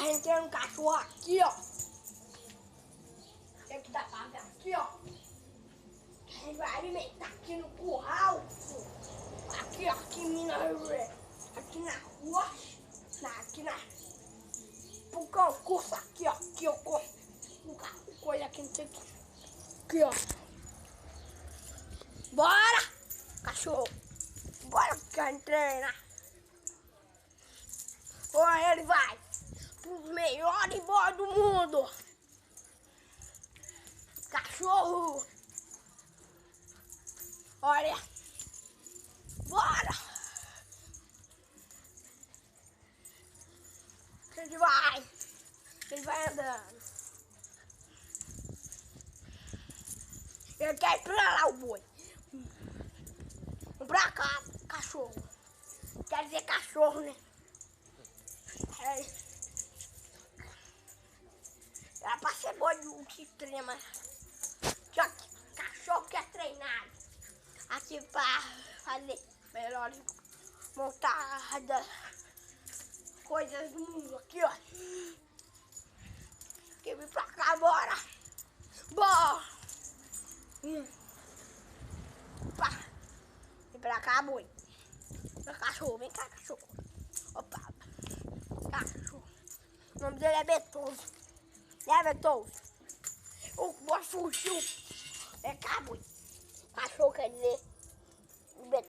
a gente tem um cachorro aqui, ó. Tem que dar pra ver aqui, ó. A gente vai alimentar aqui no curral. Aqui em Minas, aqui na rua. Aqui na... Pro concurso aqui, ó. Aqui, ó. Coisa aqui, não sei o que. Aqui, ó. Bora, cachorro. Bora que a gente treina. Olha, ele vai pros melhores boys do mundo. Cachorro. Olha. Bora. Ele vai andando. Ele quer ir pra lá, o boi. Vem pra cá, cachorro. Quer dizer cachorro, né? Era pra ser boi de extrema. Cachorro que é treinado. Aqui pra fazer melhores montadas. Coisas do mundo. Aqui, ó. Aqui, vem pra cá, bora. Bora. Vem pra cá, boi. Cachorro, vem cá, cachorro. Opa. Cachorro. O nome dele é Betoso. Né, Betoso? O boi fugiu. Vem cá, boi. Cachorro quer dizer.